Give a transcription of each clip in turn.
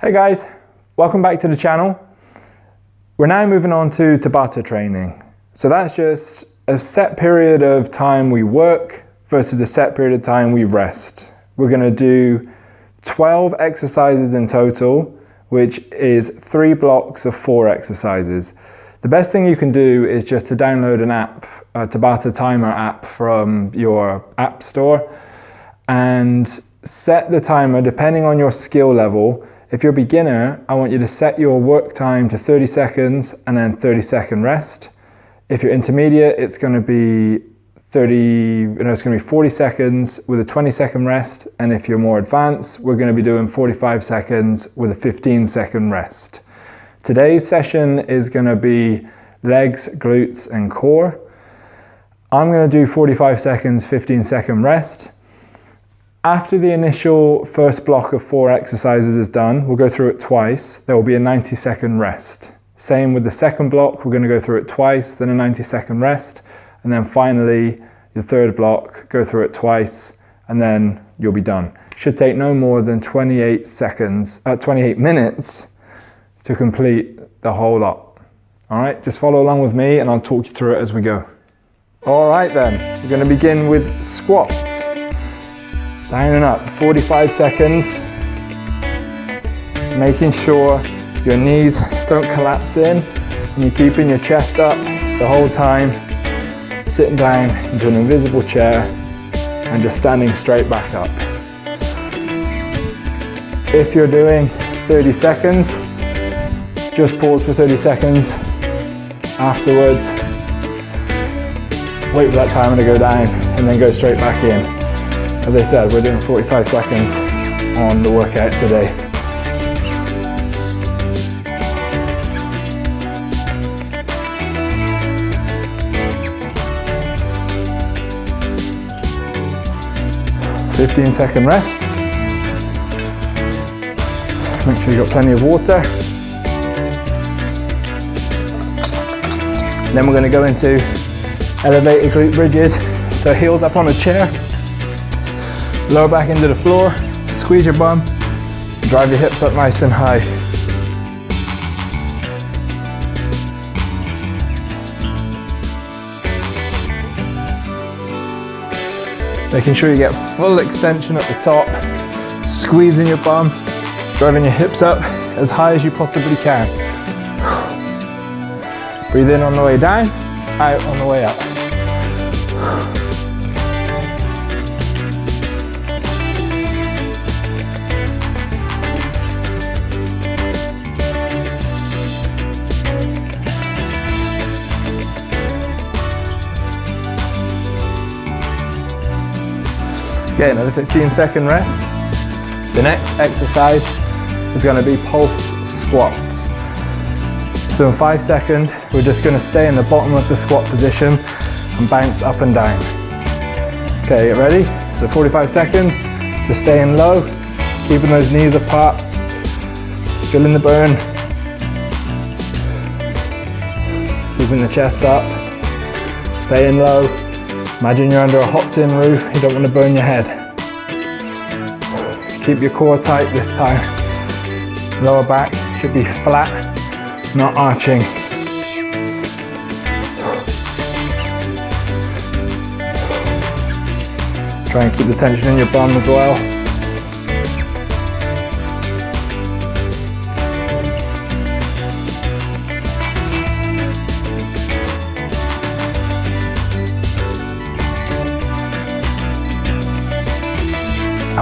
Hey guys, welcome back to the channel. We're now moving on to Tabata training. So that's just a set period of time we work versus a set period of time we rest. We're going to do 12 exercises in total, which is 3 blocks of 4 exercises. The best thing you can do is just to download an app, a Tabata timer app from your app store, and set the timer depending on your skill level. If you're a beginner, I want you to set your work time to 30 seconds and then 30-second rest. If you're intermediate, it's going to be 40 seconds with a 20-second rest. And if you're more advanced, we're going to be doing 45 seconds with a 15-second rest. Today's session is going to be legs, glutes, and core. I'm going to do 45 seconds, 15-second rest. After the initial first block of 4 exercises is done, we'll go through it twice. There will be a 90-second rest. Same with the second block, we're going to go through it twice, then a 90-second rest. And then finally, the third block, go through it twice, and then you'll be done. Should take no more than 28 minutes to complete the whole lot. All right, just follow along with me and I'll talk you through it as we go. All right then, we're going to begin with squats. Down and up, 45 seconds. Making sure your knees don't collapse in and you're keeping your chest up the whole time. Sitting down into an invisible chair and just standing straight back up. If you're doing 30 seconds, just pause for 30 seconds. Afterwards, wait for that timer to go down and then go straight back in. As I said, we're doing 45 seconds on the workout today. "15-second rest." Make sure you've got plenty of water. Then we're going to go into elevated glute bridges. So heels up on a chair. Lower back into the floor, squeeze your bum, drive your hips up nice and high. Making sure you get full extension at the top, squeezing your bum, driving your hips up as high as you possibly can. Breathe in on the way down, out on the way up. Okay, another 15-second rest. The next exercise is going to be pulse squats. So in 5 seconds, we're just going to stay in the bottom of the squat position and bounce up and down. Okay, get ready? So 45 seconds, just staying low, keeping those knees apart, feeling the burn, keeping the chest up, staying low. Imagine you're under a hot tin roof, you don't want to burn your head. Keep your core tight this time. Lower back should be flat, not arching. Try and keep the tension in your bum as well.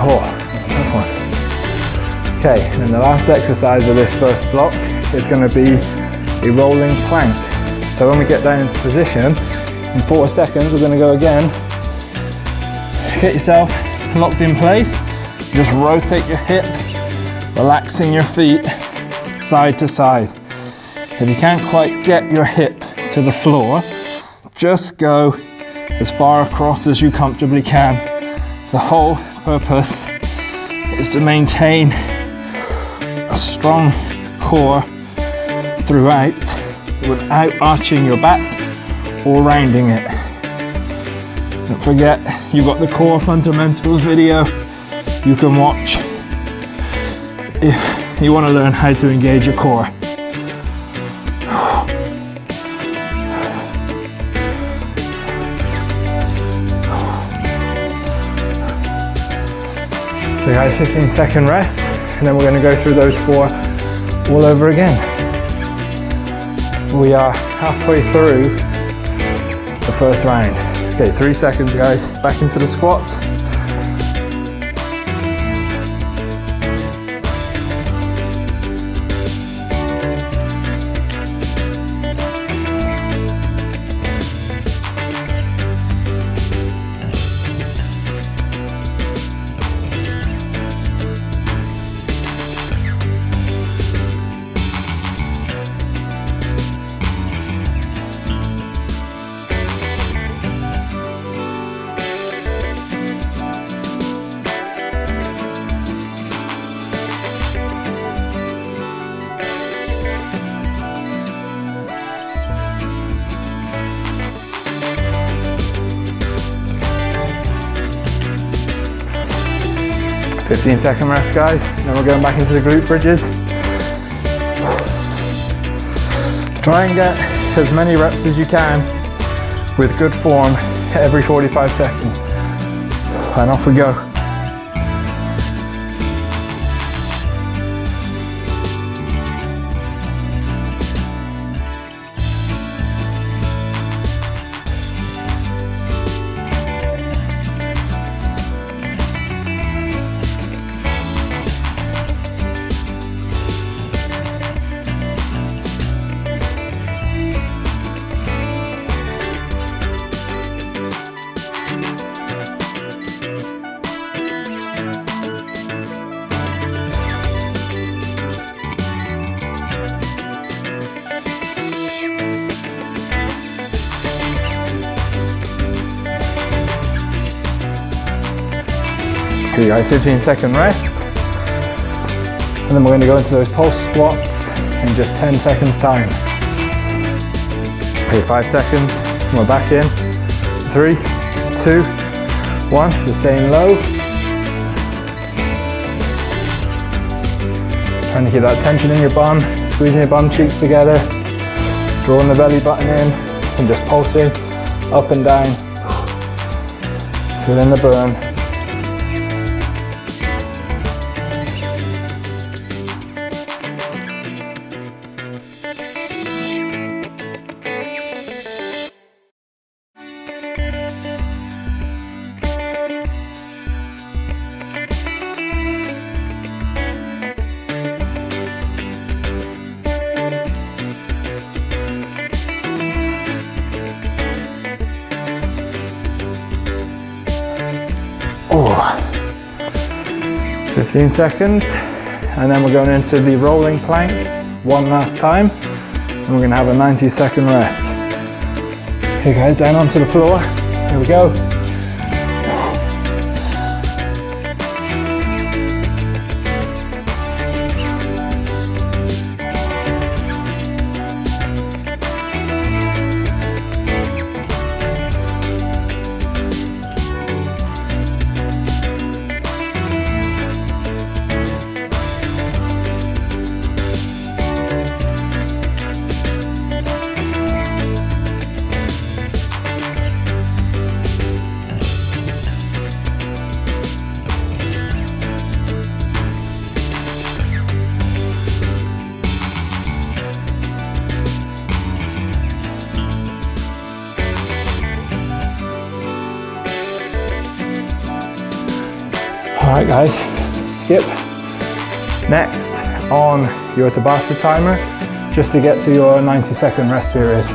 Oh, that one. Okay, and the last exercise of this first block is going to be a rolling plank. So when we get down into position, in 4 seconds, we're going to go again. Get yourself locked in place. Just rotate your hip, relaxing your feet side to side. If you can't quite get your hip to the floor, just go as far across as you comfortably can. The whole purpose is to maintain a strong core throughout without arching your back or rounding it. Don't forget, you've got the core fundamentals video you can watch if you want to learn how to engage your core. So guys, 15-second rest, and then we're going to go through those 4 all over again. We are halfway through the first round. Okay, 3 seconds guys, back into the squats. Second rest guys, then we're going back into the glute bridges. Try and get as many reps as you can with good form every 45 seconds. And off we go. Okay guys, 15-second rest, and then we're going to go into those pulse squats in just 10 seconds time. Okay, 5 seconds, and we're back in. 3, 2, 1, so staying low. Trying to keep that tension in your bum, squeezing your bum cheeks together, drawing the belly button in, and just pulsing up and down, feeling the burn. Oh, 15 seconds, and then we're going into the rolling plank one last time, and we're going to have a 90-second rest. Okay guys, down onto the floor, here we go. Alright guys, skip. Next on your Tabata timer, just to get to your 90-second rest period.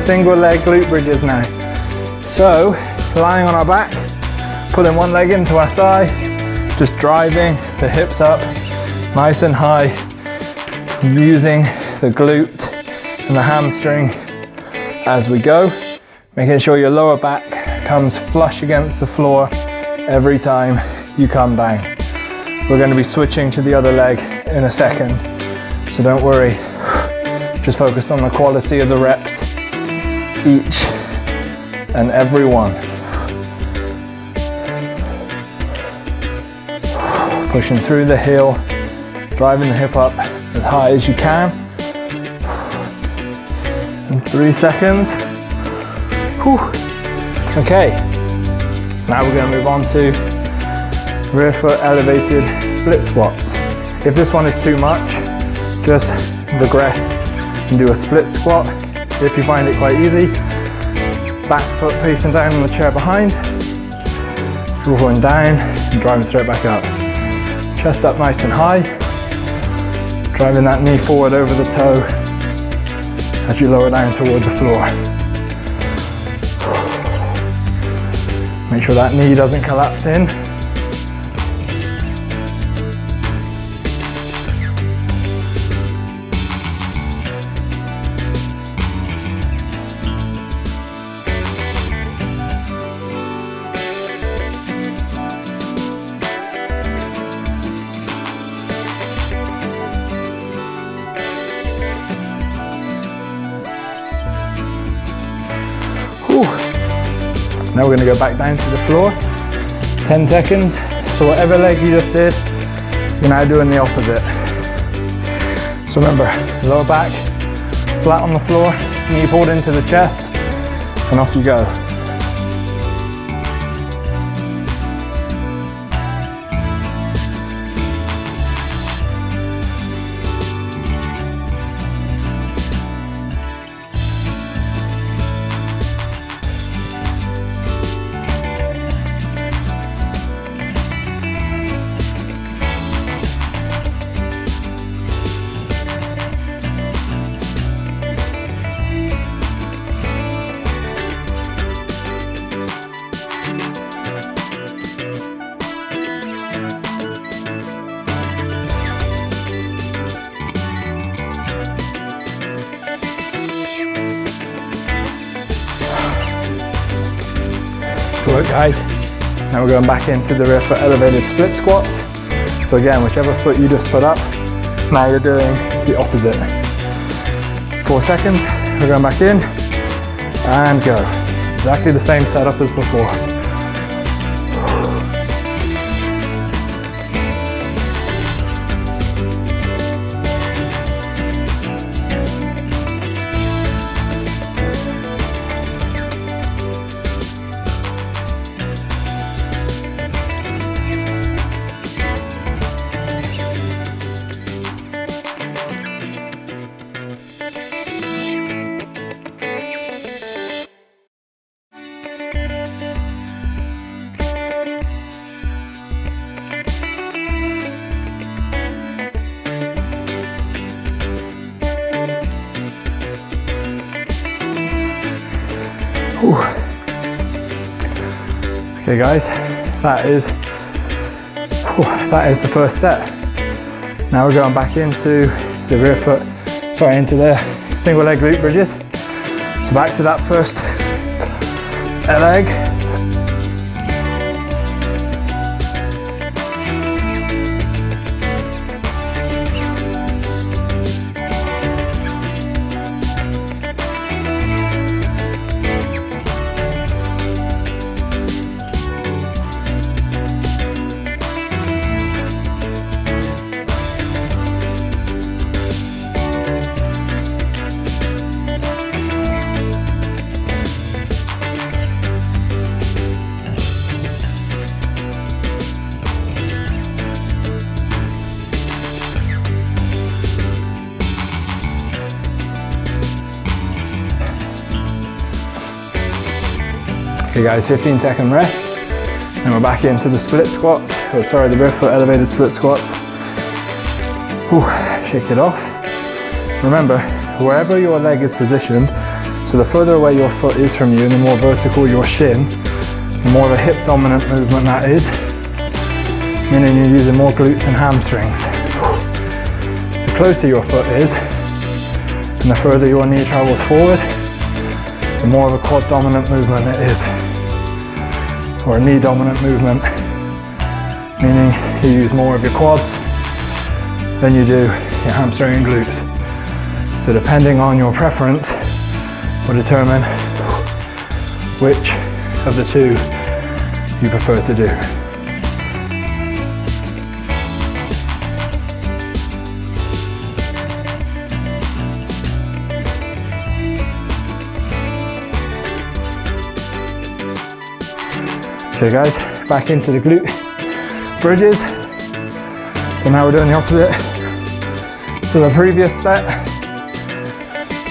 single leg glute bridges now. So, lying on our back, pulling one leg into our thigh, just driving the hips up nice and high, using the glute and the hamstring as we go, making sure your lower back comes flush against the floor every time you come down. We're going to be switching to the other leg in a second, so don't worry, just focus on the quality of the reps, each and every one. Pushing through the heel, driving the hip up as high as you can. In 3 seconds. Whew. Okay, now we're going to move on to rear foot elevated split squats. If this one is too much, just regress and do a split squat. If you find it quite easy, back foot facing down on the chair behind, drawing down and driving straight back up. Chest up nice and high, driving that knee forward over the toe as you lower down toward the floor. Make sure that knee doesn't collapse in. Now we're going to go back down to the floor, 10 seconds. So whatever leg you just did, you're now doing the opposite. So remember, lower back, flat on the floor, knee pulled into the chest, and off you go. Good work, guys. Now we're going back into the rear foot elevated split squats. So again, whichever foot you just put up, now you're doing the opposite. 4 seconds, we're going back in, and go. Exactly the same setup as before. Whew. Okay guys, that is the first set. Now we're going back into the into the single leg glute bridges. So back to that first leg. Okay guys, 15-second rest, and we're back into the split squats, the rear foot elevated split squats. Whew, shake it off. Remember, wherever your leg is positioned, So the further away your foot is from you and the more vertical your shin, the more of a hip dominant movement that is, meaning you're using more glutes and hamstrings. The closer your foot is and the further your knee travels forward, the more of a quad dominant movement it is, or a knee dominant movement, meaning you use more of your quads than you do your hamstring and glutes. So depending on your preference will determine which of the two you prefer to do. Okay guys, back into the glute bridges. So now we're doing the opposite to the previous set.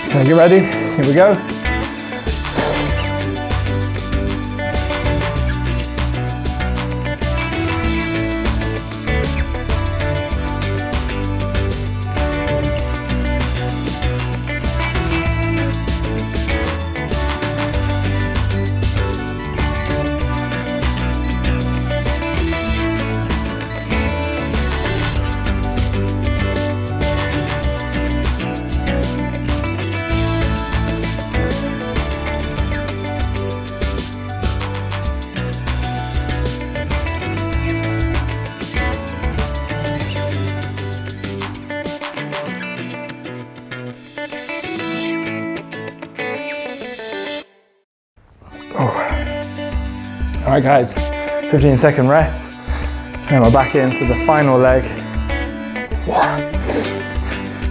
Okay, you ready? Here we go. Alright guys, 15-second rest, and we're back into the final leg.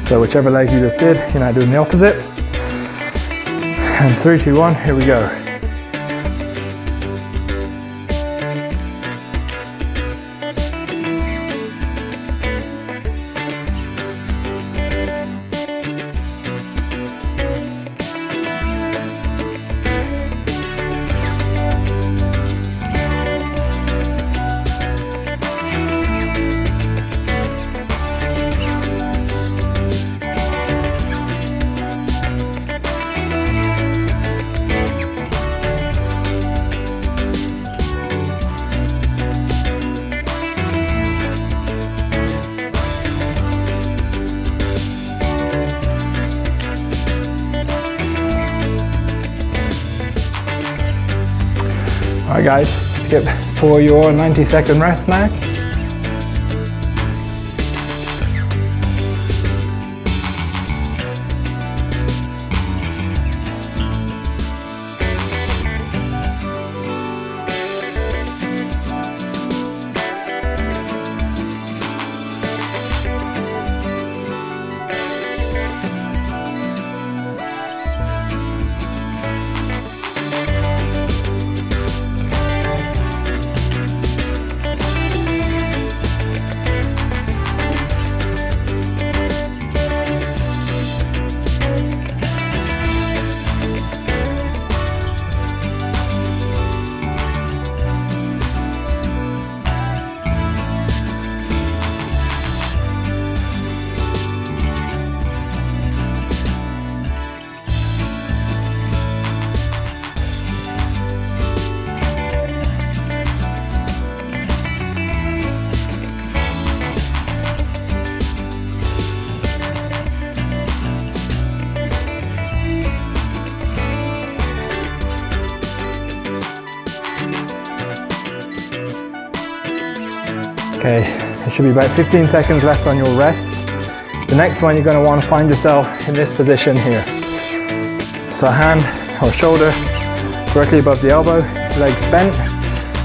So whichever leg you just did, you're now doing the opposite. And 3, 2, 1, here we go. Alright guys, skip for your 90-second rest now. Okay, there should be about 15 seconds left on your rest. The next one, you're going to want to find yourself in this position here. So hand or shoulder directly above the elbow, legs bent.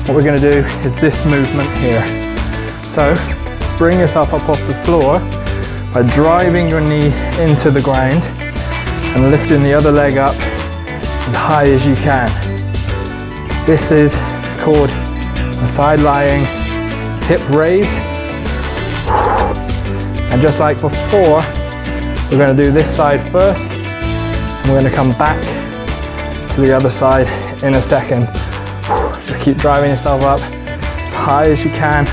What we're going to do is this movement here. So bring yourself up off the floor by driving your knee into the ground and lifting the other leg up as high as you can. This is called a side lying hip raise. And just like before, we're going to do this side first and we're going to come back to the other side in a second. Just keep driving yourself up as high as you can,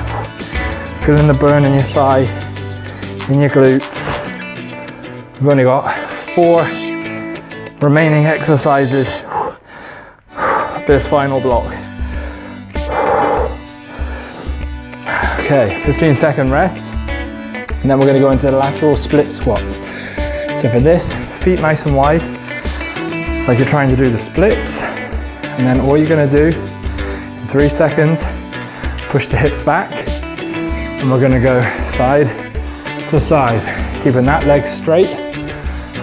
feeling the burn in your thigh, in your glutes. We've only got 4 remaining exercises, this final block. Okay, 15-second rest, and then we're going to go into the lateral split squats. So for this, feet nice and wide, like you're trying to do the splits, and then all you're going to do in 3 seconds, push the hips back, and we're going to go side to side, keeping that leg straight,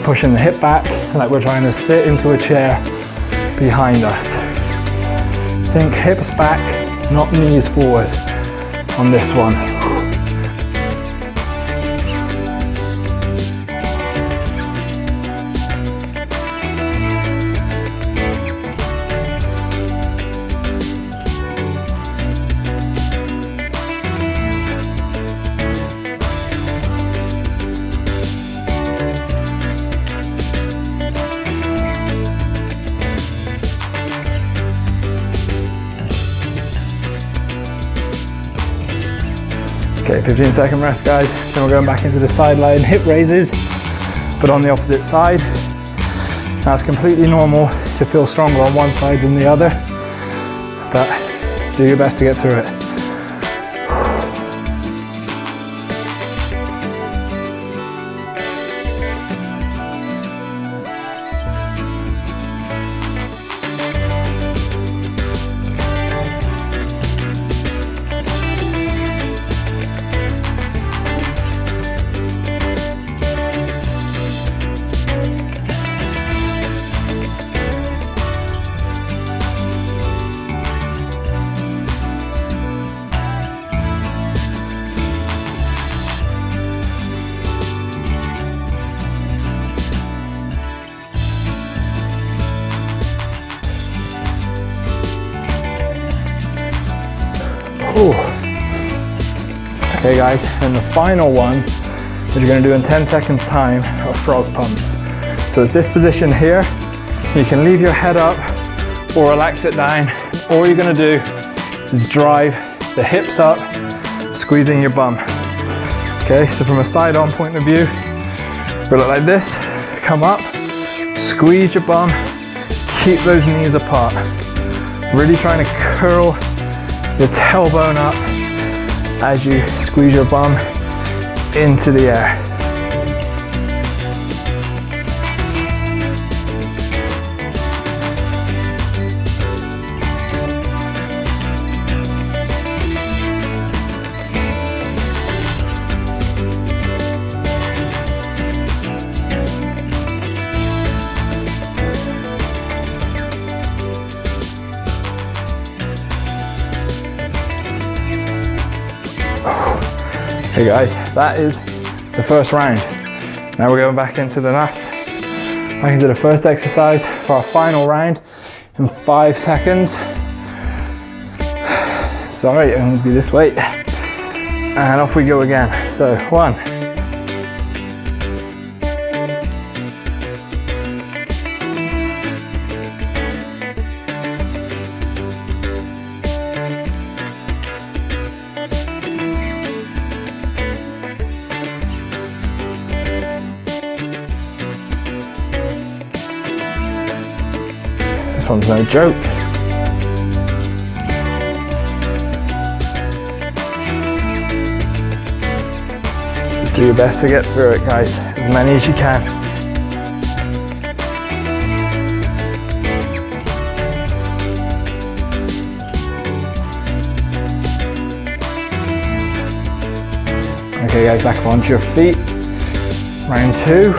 pushing the hip back like we're trying to sit into a chair behind us. Think hips back, not knees forward on this one. Okay, 15-second rest, guys. Then we're going back into the sideline hip raises, but on the opposite side. Now it's completely normal to feel stronger on one side than the other, but do your best to get through it. Ooh. Okay guys, and the final one that you're going to do in 10 seconds time are frog pumps. So it's this position here. You can leave your head up or relax it down. All you're going to do is drive the hips up, squeezing your bum. Okay, so from a side on point of view, we'll look like this, come up, squeeze your bum, keep those knees apart. Really trying to curl your tailbone up as you squeeze your bum into the air. Hey guys, that is the first round. Now we're going back into the first exercise for our final round in 5 seconds. Sorry, I'm going to be this weight. And off we go again. So 1. This one's no joke. Just do your best to get through it, guys. As many as you can. Okay guys, back onto your feet. Round 2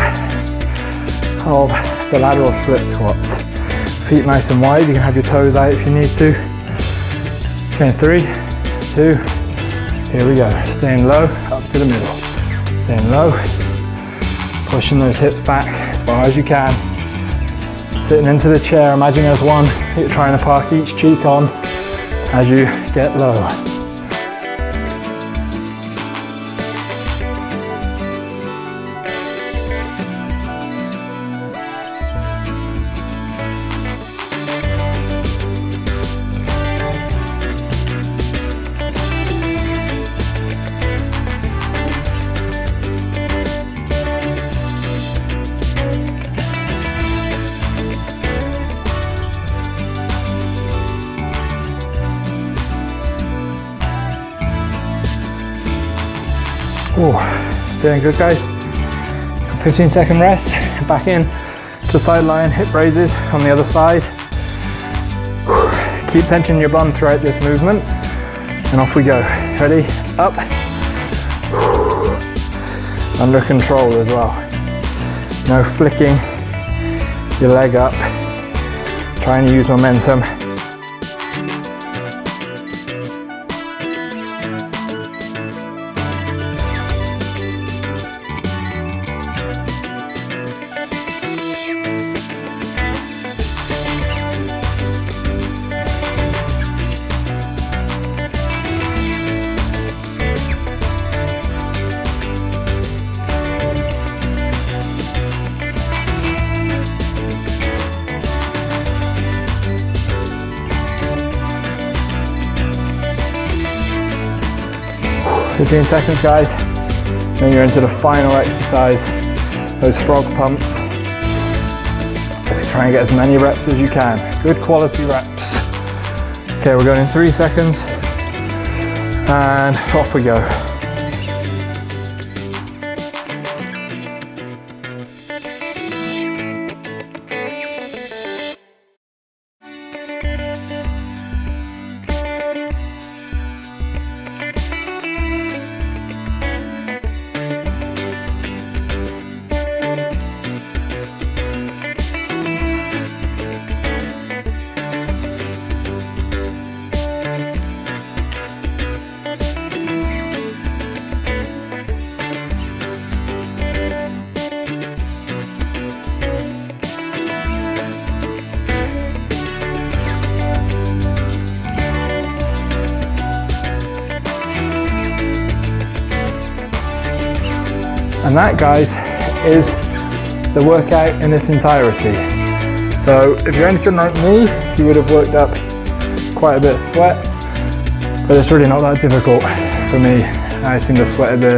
of the lateral split squats. Feet nice and wide, you can have your toes out if you need to. Okay, 3, 2, here we go. Staying low, up to the middle. Staying low, pushing those hips back as far as you can. Sitting into the chair, imagine there's one that you're trying to park each cheek on as you get low. Doing good, guys. 15-second rest, back in to sideline hip raises on the other side. Keep tensioning your bum throughout this movement, and off we go. Ready? Up. Under control as well. No flicking your leg up. Trying to use momentum. For 15 seconds, guys. Then you're into the final exercise, those frog pumps. Let's try and get as many reps as you can. Good quality reps. Okay, we're going in 3 seconds, and off we go. And that, guys, is the workout in its entirety. So if you're anything like me, you would have worked up quite a bit of sweat, but it's really not that difficult for me. I seem to sweat at the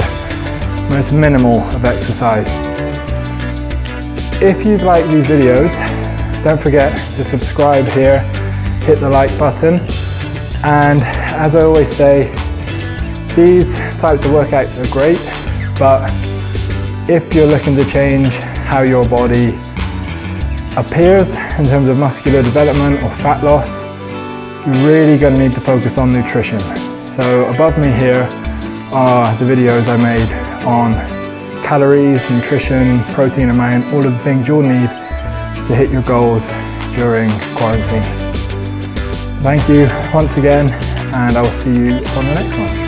most minimal of exercise. If you've liked these videos, don't forget to subscribe here, hit the like button, and as I always say, these types of workouts are great, but if you're looking to change how your body appears in terms of muscular development or fat loss, you're really going to need to focus on nutrition. So above me here are the videos I made on calories, nutrition, protein amount, all of the things you'll need to hit your goals during quarantine. Thank you once again, and I will see you on the next one.